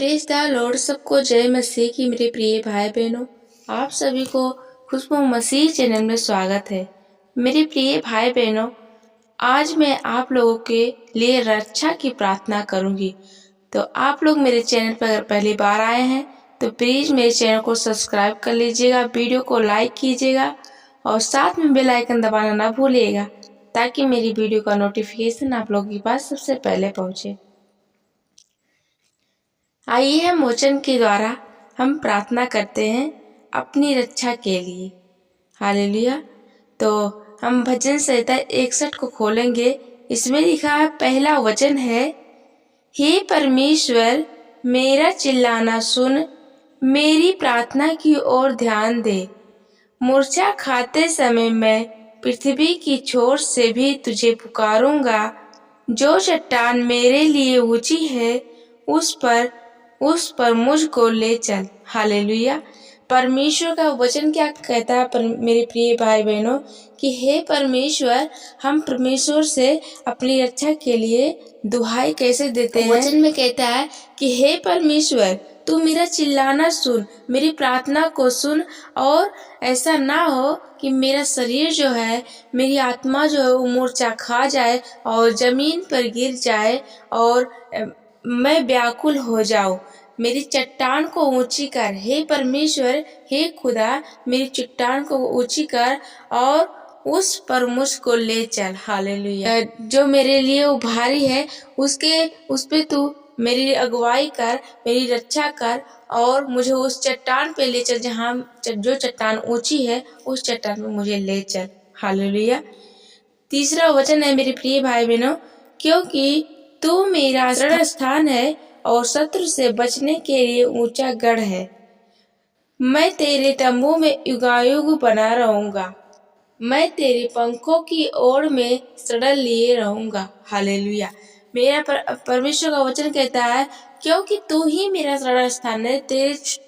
Praise the Lord. सबको जय मसीह की। मेरे प्रिय भाई बहनों, आप सभी को खुशबू मसीह चैनल में स्वागत है। मेरे प्रिय भाई बहनों, आज मैं आप लोगों के लिए रक्षा की प्रार्थना करूंगी। तो आप लोग मेरे चैनल पर अगर पहली बार आए हैं तो प्लीज मेरे चैनल को सब्सक्राइब कर लीजिएगा, वीडियो को लाइक कीजिएगा और साथ में बेल आइकन दबाना ना भूलिएगा, ताकि मेरी वीडियो का नोटिफिकेशन आप लोगों के पास सबसे पहले पहुंचे। आइए हम वचन के द्वारा हम प्रार्थना करते हैं अपनी रक्षा के लिए। हालेलुया। तो हम भजन संहिता 61 को खोलेंगे। इसमें लिखा है, पहला वचन है, हे परमेश्वर मेरा चिल्लाना सुन, मेरी प्रार्थना की ओर ध्यान दे। मूर्छा खाते समय मैं पृथ्वी की छोर से भी तुझे पुकारूंगा। जो चट्टान मेरे लिए ऊंची है उस पर मुझको ले चल। हालेलुया। परमेश्वर का वचन क्या कहता है मेरे प्रिय भाई बहनों, कि हे परमेश्वर, हम परमेश्वर से अपनी रक्षा के लिए दुहाई कैसे देते हैं। वचन में कहता है कि हे परमेश्वर, तू मेरा चिल्लाना सुन, मेरी प्रार्थना को सुन, और ऐसा ना हो कि मेरा शरीर जो है, मेरी आत्मा जो है वो मूर्छा खा जाए और जमीन पर गिर जाए और मैं व्याकुल हो जाऊं। मेरी चट्टान को ऊंची कर हे परमेश्वर, हे खुदा, मेरी चट्टान को ऊंची कर और उस पर मुझको ले चल। हालेलुया। जो मेरे लिए वो भारी है उस पे तू मेरी अगुवाई कर, मेरी रक्षा कर और मुझे उस चट्टान पे ले चल, जहाँ जो चट्टान ऊंची है उस चट्टान पे मुझे ले चल। हालेलुया। तीसरा वचन है मेरे प्रिय भाई बहनों, क्योंकि तू मेरा शरण स्थान है और शत्रु से बचने के लिए ऊंचा गढ़ है। मैं तेरे तंबू में युगायुग बना रहूंगा, मैं तेरे पंखों की ओर में शरण लिए रहूंगा। हालेलुया। मेरा परमेश्वर का वचन कहता है, क्योंकि तू ही मेरा शरण स्थान है,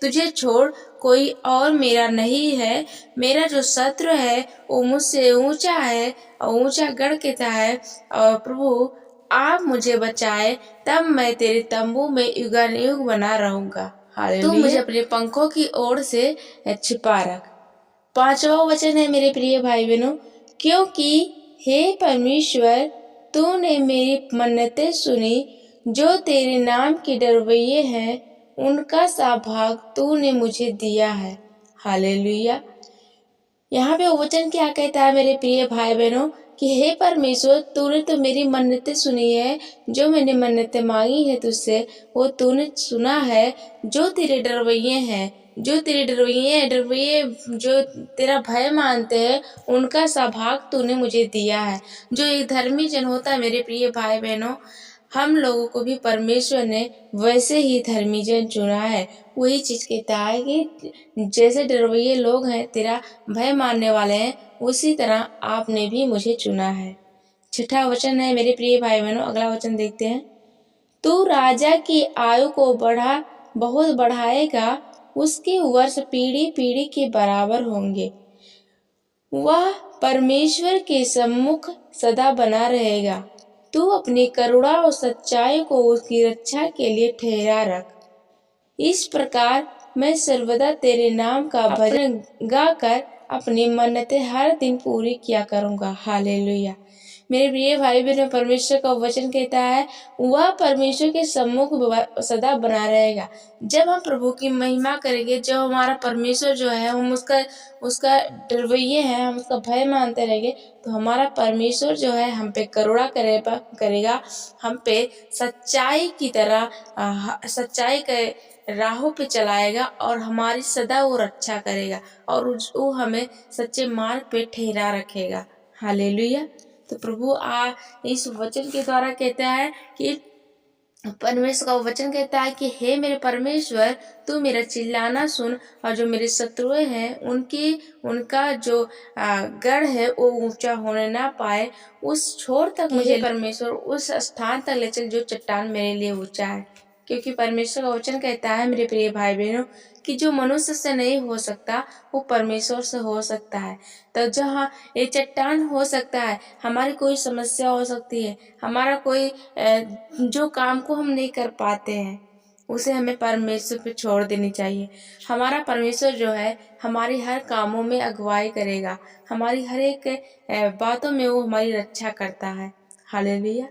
तुझे छोड़ कोई और मेरा नहीं है। मेरा जो शत्रु है वो मुझसे ऊंचा है और ऊंचा गढ़ कहता है, और प्रभु आप मुझे बचाए, तब मैं तेरे तंबू में युगानुयुग बना रहूंगा। हालेलुया। तू मुझे अपने पंखों की ओर से छिपा रख। पांचवा वचन है मेरे प्रिय भाई बहनों, क्योंकि हे परमेश्वर, तूने मेरी मन्नतें सुनी, जो तेरे नाम के डरवैये हैं उनका सा भाग तूने मुझे दिया है। हालेलुया। यहाँ पे वचन क्या कहता है मेरे प्रिय भाई बहनों, कि हे परमेश्वर, तूने तो मेरी मन्नतें सुनी है, जो मैंने मन्नतें मांगी है तुझसे वो तूने सुना है। जो तेरे डरवैये हैं, जो तेरे डरवैये जो तेरा भय मानते हैं, उनका सा भाग तूने मुझे दिया है। जो एक धर्मी जन होता है मेरे प्रिय भाई बहनों, हम लोगों को भी परमेश्वर ने वैसे ही धर्मी जन चुना है। वही चीज कहता है कि जैसे डरवैये लोग हैं, तेरा भय मानने वाले हैं, उसी तरह आपने भी मुझे चुना है। छठा वचन है मेरे प्रिय भाई बहनों, अगला वचन देखते हैं। तू राजा की आयु को बहुत बढ़ाएगा, उसके वर्ष पीढ़ी पीढ़ी के बराबर होंगे। वह परमेश्वर के सम्मुख सदा बना रहेगा। तू अपनी करुणा और सच्चाई को उसकी रक्षा के लिए ठहरा रख। इस प्रकार मैं सर्वदा तेरे नाम का भजन गाकर अपनी मन्नतें हर दिन पूरी किया करूंगा। हालेलुया। मेरे प्रिय भाई बहनों, परमेश्वर का वचन कहता है, वह परमेश्वर के सम्मुख सदा बना रहेगा। जब हम प्रभु की महिमा करेंगे, जब हमारा परमेश्वर जो है, हम उसका डरवैये हैं, हम उसका भय मानते रहेंगे, तो हमारा परमेश्वर जो है हम पे करुणा करेगा, हम पे सच्चाई की तरह सच्चाई के राहों पे चलाएगा और हमारी सदा वो रक्षा करेगा और वो हमें सच्चे मार्ग पे ठहरा रखेगा। हालेलुया। तो प्रभु इस वचन के द्वारा कहता है कि परमेश्वर का वचन कहता है कि हे मेरे परमेश्वर, तू मेरा चिल्लाना सुन, और जो मेरे शत्रुएं हैं उनका जो गढ़ है वो ऊंचा होने ना पाए। उस छोर तक मुझे परमेश्वर उस स्थान तक ले चल जो चट्टान मेरे लिए ऊंचा है। क्योंकि परमेश्वर का वचन कहता है मेरे प्रिय भाई बहनों, कि जो मनुष्य से नहीं हो सकता वो परमेश्वर से हो सकता है। तो जहाँ ये चट्टान हो सकता है, हमारी कोई समस्या हो सकती है, हमारा कोई जो काम को हम नहीं कर पाते हैं, उसे हमें परमेश्वर पे छोड़ देनी चाहिए। हमारा परमेश्वर जो है हमारी हर कामों में अगुवाई करेगा, हमारी हर एक बातों में वो हमारी रक्षा करता है। हालेलुया।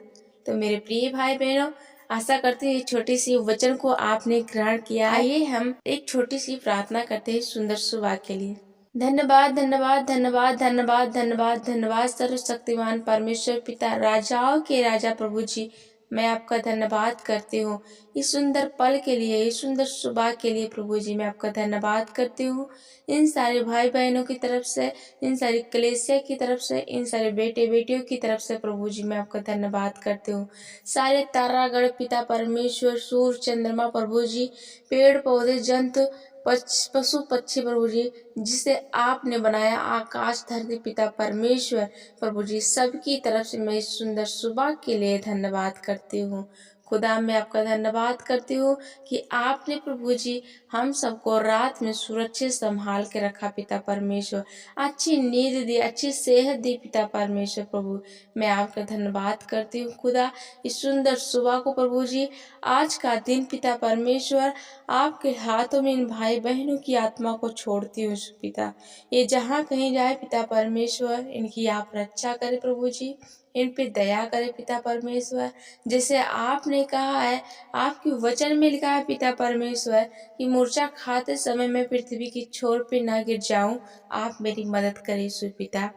तो मेरे प्रिय भाई बहनों, आशा करती हूँ ये छोटी सी वचन को आपने ग्रहण किया है। आइए हम एक छोटी सी प्रार्थना करते हैं सुंदर सुबह के लिए। धन्यवाद धन्यवाद धन्यवाद धन्यवाद धन्यवाद धन्यवाद सर्वशक्तिमान परमेश्वर पिता, राजाओं के राजा प्रभु जी, मैं आपका धन्यवाद करती हूँ इस सुंदर पल के लिए, इस सुंदर सुबह के लिए प्रभु जी। मैं आपका धन्यवाद करती हूँ इन सारे भाई बहनों की तरफ से, इन सारी कलीसिया की तरफ से, इन सारे बेटे बेटियों की तरफ से प्रभु जी। मैं आपका धन्यवाद करती हूँ सारे तारागढ़ पिता परमेश्वर, सूर्य चंद्रमा प्रभु जी, पेड़ पौधे जंतु पशु पक्षी प्रभु जी, जिसे आपने बनाया, आकाश धरती पिता परमेश्वर प्रभु जी, सबकी तरफ से मैं इस सुंदर सुबह के लिए धन्यवाद करती हूँ। खुदा मैं आपका धन्यवाद करती हूँ कि आपने प्रभु जी हम सबको रात में सुरक्षित संभाल के रखा पिता परमेश्वर, अच्छी नींद दी, अच्छी सेहत दी पिता परमेश्वर प्रभु। मैं आपका धन्यवाद करती हूँ खुदा इस सुंदर सुबह को प्रभु जी, आज का दिन पिता परमेश्वर आपके हाथों में इन भाई बहनों की आत्मा को छोड़ती हूँ पिता। ये जहाँ कहीं जाए पिता परमेश्वर, इनकी आप रक्षा करें प्रभु जी, इन पे दया करे पिता परमेश्वर। जैसे आपने कहा है, आपके वचन में लिखा है पिता परमेश्वर कि मूर्छा खाते समय मैं पृथ्वी की छोर पे ना गिर जाऊं, आप मेरी मदद करें यीशु पिता।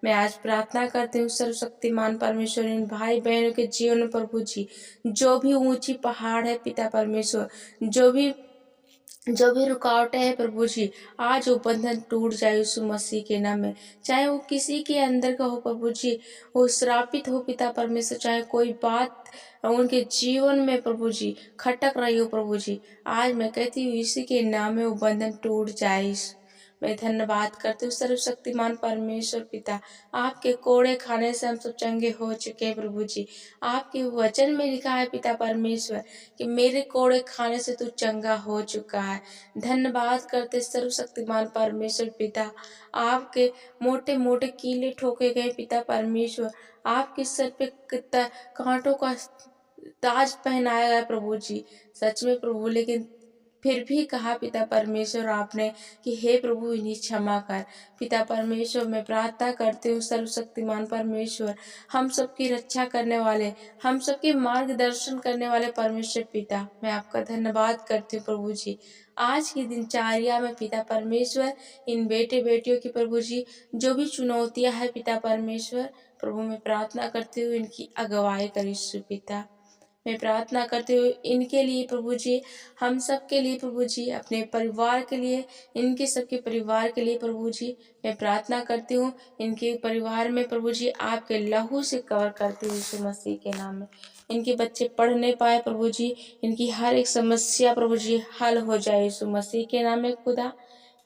मैं आज प्रार्थना करती हूँ सर्वशक्तिमान परमेश्वर, इन भाई बहनों के जीवन में प्रभु जी, जो भी ऊंची पहाड़ है पिता परमेश्वर, जो भी रुकावटें हैं प्रभु जी, आज वो बंधन टूट जाए यीशु मसीह के नाम में। चाहे वो किसी के अंदर का हो प्रभु जी, वो श्रापित हो पिता परमेश्वर, चाहे कोई बात उनके जीवन में प्रभु जी खटक रही हो प्रभु जी, आज मैं कहती हूँ इसी के नाम में वो बंधन टूट जाए। मैं धन्यवाद करती हूँ सर्वशक्तिमान परमेश्वर पिता, आपके कोड़े खाने से हम सब चंगे हो चुके हैं प्रभु जी। आपके वचन में लिखा है पिता परमेश्वर कि मेरे कोड़े खाने से तू चंगा हो चुका है। धन्यवाद करते सर्वशक्तिमान परमेश्वर पिता, आपके मोटे मोटे कीले ठोके गए पिता परमेश्वर, आपके सर पे कांटों का ताज पहनाया गया प्रभु जी। सच में प्रभु, लेकिन फिर भी कहा पिता परमेश्वर आपने कि हे प्रभु इन्हें क्षमा कर। पिता परमेश्वर मैं प्रार्थना करती हूँ सर्वशक्तिमान परमेश्वर, हम सबकी रक्षा करने वाले, हम सबके मार्गदर्शन करने वाले परमेश्वर पिता, मैं आपका धन्यवाद करती हूँ प्रभु जी। आज की दिनचर्या में पिता परमेश्वर, इन बेटे बेटियों की प्रभु जी जो भी चुनौतियां है पिता परमेश्वर प्रभु, मैं प्रार्थना करती हूँ इनकी अगुवाई कर यीशु पिता। मैं प्रार्थना करती हूँ इनके लिए प्रभु जी, हम सब के लिए प्रभु जी, अपने परिवार के लिए, इनके सबके परिवार के लिए प्रभु जी मैं प्रार्थना करती हूँ। इनके परिवार में प्रभु जी आपके लहू से कवर करती हूँ यीशु मसीह के नाम में। इनके बच्चे पढ़ नहीं पाए प्रभु जी, इनकी हर एक समस्या प्रभु जी हल हो जाए यीशु मसीह के नाम में खुदा।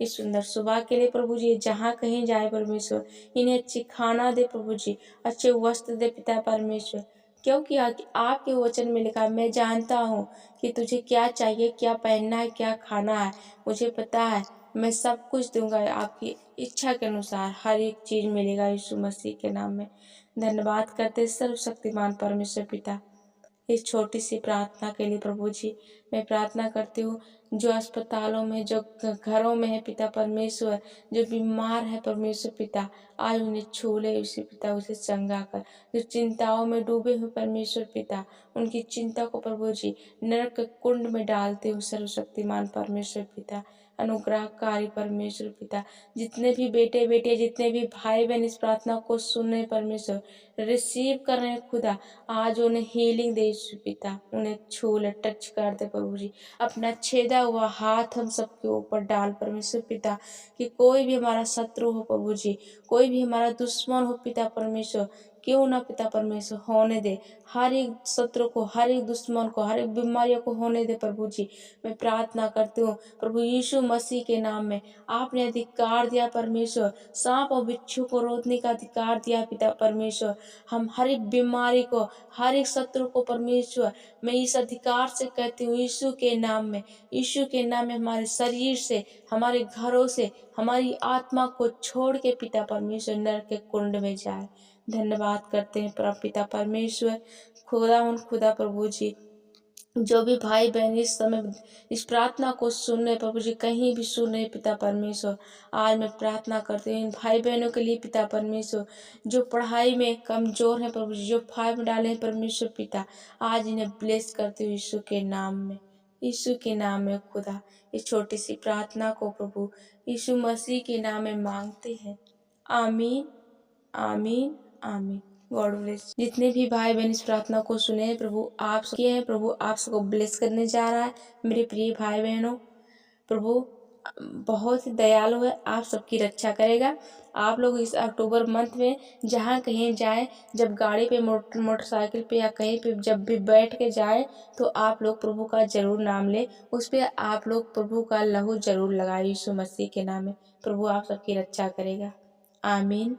इस सुंदर सुबह के लिए प्रभु जी जहाँ कहीं जाए परमेश्वर, इन्हें अच्छी खाना दे प्रभु जी, अच्छे वस्त्र दे पिता परमेश्वर, क्योंकि आपके वचन में लिखा, मैं जानता हूँ कि तुझे क्या चाहिए, क्या पहनना है, क्या खाना है, मुझे पता है, मैं सब कुछ दूंगा, आपकी इच्छा के अनुसार हर एक चीज मिलेगा यीशु मसीह के नाम में। धन्यवाद करते सर्वशक्तिमान परमेश्वर पिता इस छोटी सी प्रार्थना के लिए प्रभु जी। मैं प्रार्थना करती हूँ जो अस्पतालों में, जो घरों में है पिता परमेश्वर, जो बीमार है परमेश्वर पिता, आज उन्हें छू ले उसे पिता, उसे चंगा कर। जो चिंताओं में डूबे हुए परमेश्वर पिता, उनकी चिंता को प्रभु जी नरक के कुंड में डालते हुए सर्वशक्तिमान परमेश्वर पिता, अनुग्रहकारी परमेश्वर पिता, जितने भी बेटे बेटे, जितने भी भाई बहन इस प्रार्थना को सुन रहे परमेश्वर, रिसीव कर रहे हैं खुदा, आज उन्हें हीलिंग दे यीशु पिता, उन्हें छू ले, टच कर दे प्रभु जी। अपना छेदा हुआ हाथ हम सबके ऊपर डाल परमेश्वर पिता, कि कोई भी हमारा शत्रु हो प्रभु जी, कोई भी हमारा दुश्मन हो पिता परमेश्वर, क्यों ना पिता परमेश्वर होने दे, हर एक शत्रु को, हर एक दुश्मन को, हर एक बीमारियों को होने दे प्रभु जी। मैं प्रार्थना करती हूँ प्रभु यीशु मसीह के नाम में, आपने अधिकार दिया परमेश्वर, सांप और बिच्छू को रोकने का अधिकार दिया पिता परमेश्वर। हम हर एक बीमारी को, हर एक शत्रु को परमेश्वर, मैं इस अधिकार से कहती हूँ यीशु के नाम में, यीशु के नाम में हमारे शरीर से, हमारे घरों से, हमारी आत्मा को छोड़ के पिता परमेश्वर नरक के कुंड में जाए। धन्यवाद करते हैं पिता परमेश्वर, खुदा प्रभु जी, जो भी भाई बहन इस समय इस प्रार्थना को सुन रहे प्रभु जी, कहीं भी सुन रहे पिता परमेश्वर, आज मैं प्रार्थना करती हूँ इन भाई बहनों के लिए पिता परमेश्वर, जो पढ़ाई में कमजोर हैं प्रभु जी, जो फाइव डाले हैं परमेश्वर पिता, आज इन्हें ब्लेस करते हुए यीशु के नाम में, यीशु के नाम में खुदा, इस छोटी सी प्रार्थना को प्रभु यीशु मसीह के नाम में मांगते हैं। आमीन, आमीन, आमीन। God bless. जितने भी भाई बहन इस प्रार्थना को सुने हैं प्रभु आप किए हैं, प्रभु आप सबको ब्लेस करने जा रहा है। मेरे प्रिय भाई बहनों, प्रभु बहुत ही दयालु है, आप सबकी रक्षा करेगा। आप लोग इस अक्टूबर मंथ में जहाँ कहीं जाएं, जब गाड़ी पे मोटरसाइकिल पे या कहीं पे जब भी बैठ के जाएं, तो आप लोग प्रभु का जरूर नाम लें, उस पर आप लोग प्रभु का लहू जरूर लगाए यीशु मसीह के नाम में। प्रभु आप सबकी रक्षा करेगा। आमीन।